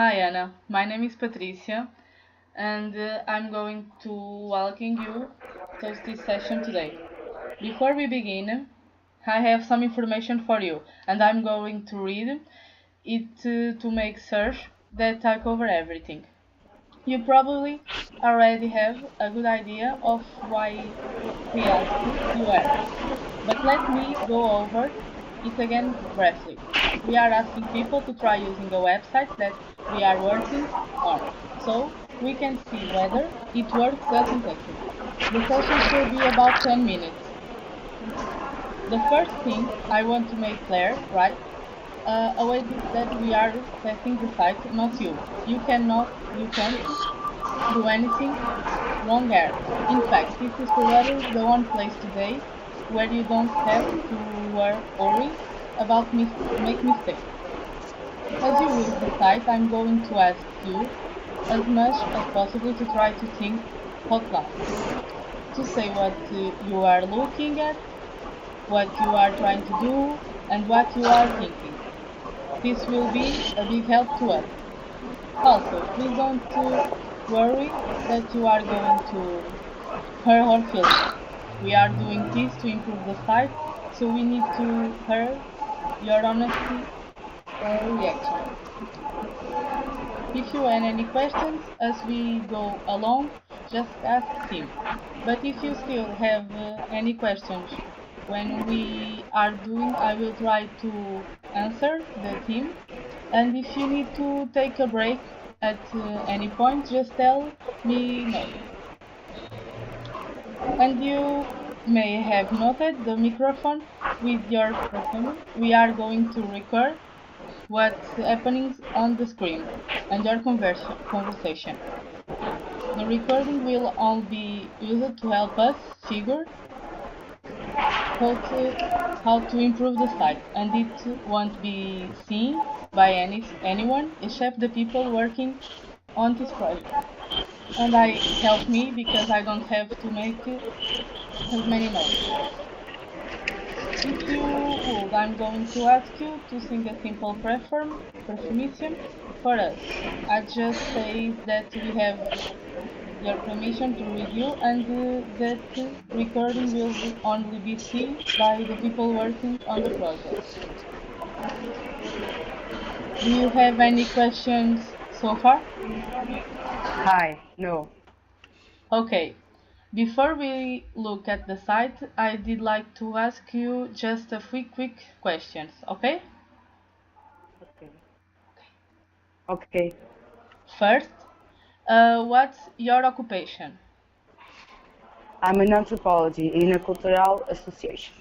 Hi Anna, my name is Patricia and I'm going to welcome you to this session today. Before we begin, I have some information for you and I'm going to read it to make search that I cover everything. You probably already have a good idea of why we ask you are, but let me go over it again briefly. We are asking people to try using a website that we are working on, so we can see whether it works authentically. The session should be about 10 minutes. The first thing I want to make clear, right, away that we are testing the site, not you. You can't do anything wrong here. In fact, this is probably the one place today where you don't have to worry about make mistakes. As you use the site, I'm going to ask you as much as possible to try to think out loud, to say what you are looking at, what you are trying to do, and what you are thinking. This will be a big help to us. Also, please don't worry that you are going to hurt our feelings. We are doing this to improve the site, so we need to hear your honesty or reaction. If you have any questions as we go along, just ask Tim. But if you still have any questions when we are doing, I will try to answer the team. And if you need to take a break at any point, just tell me no. And you may have noted the microphone with your performance. We are going to record what's happening on the screen and your conversation. The recording will only be used to help us figure out how to improve the site, and it won't be seen by anyone except the people working on this project. And I help me because I don't have to make as many notes. If you would, I'm going to ask you to sing a simple performation for us. I just say that we have your permission to read you and that recording will only be seen by the people working on the project. Do you have any questions so far? Hi, no. Okay. Before we look at the site, I did like to ask you just a few quick questions, okay? Okay. Okay. First, what's your occupation? I'm an anthropology in a cultural association.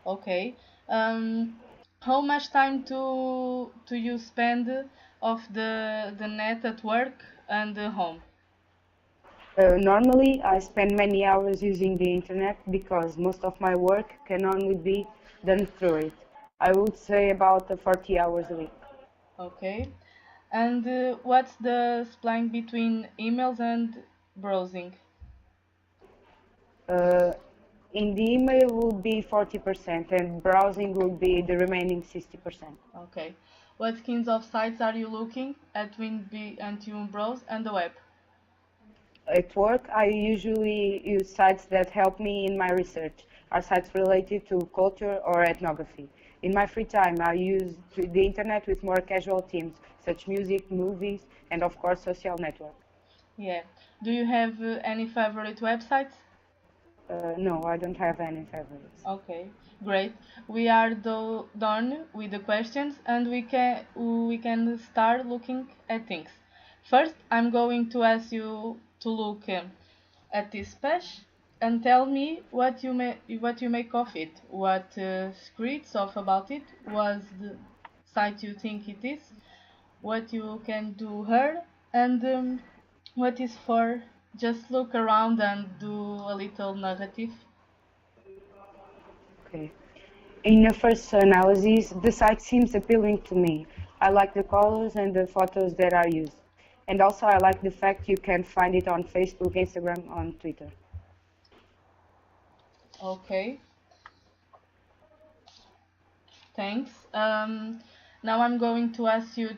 Okay. How much time to you spend of the net at work and home? Normally, I spend many hours using the internet because most of my work can only be done through it. I would say about 40 hours a week. Okay. And what's the split between emails and browsing? Uh, in the email would be 40% and browsing would be the remaining 60%. Okay. What kinds of sites are you looking at when be and you browse and the web? At work, I usually use sites that help me in my research, are sites related to culture or ethnography. In my free time, I use the internet with more casual themes, such music, movies, and of course, social network. Yeah. Do you have any favorite websites? No, I don't have any favorites. Okay, great. We are done with the questions and we can start looking at things. First, I'm going to ask you to look at this page and tell me what you make of it. What secrets of about it was the site you think it is, what you can do here, and what is for. Just look around and do a little narrative. Okay. In the first analysis, the site seems appealing to me. I like the colors and the photos that are used. And also I like the fact you can find it on Facebook, Instagram, on Twitter. Okay. Thanks. Now I'm going to ask you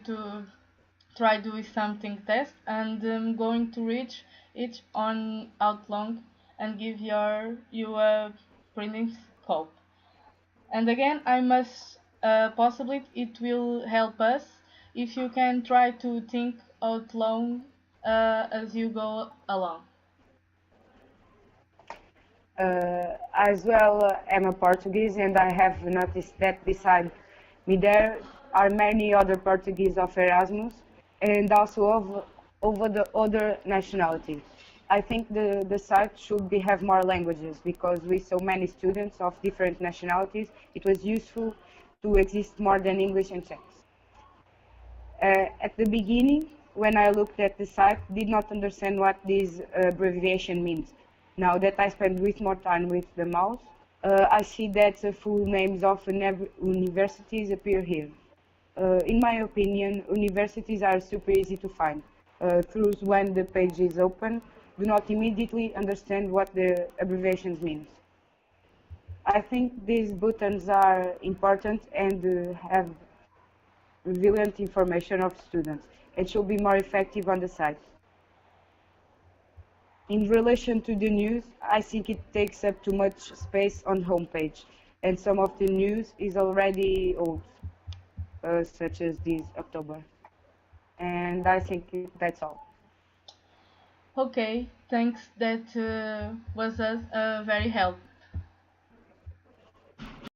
try doing something test, and I'm going to reach it on Outlook and give you a printing scope. And again, I must possibly it will help us if you can try to think out loud as you go along. As well, I'm a Portuguese, and I have noticed that beside me there are many other Portuguese of Erasmus, and also over the other nationalities. I think the site should have more languages because with so many students of different nationalities, it was useful to exist more than English and Czech. At the beginning, when I looked at the site, did not understand what this abbreviation means. Now that I spend with more time with the mouse, I see that the full names of universities appear here. In my opinion, universities are super easy to find. Through when the page is open, do not immediately understand what the abbreviations means. I think these buttons are important and have relevant information of students and should be more effective on the site. In relation to the news, I think it takes up too much space on homepage, and some of the news is already old, such as this October. And I think that's all. Okay, thanks. That was a very help.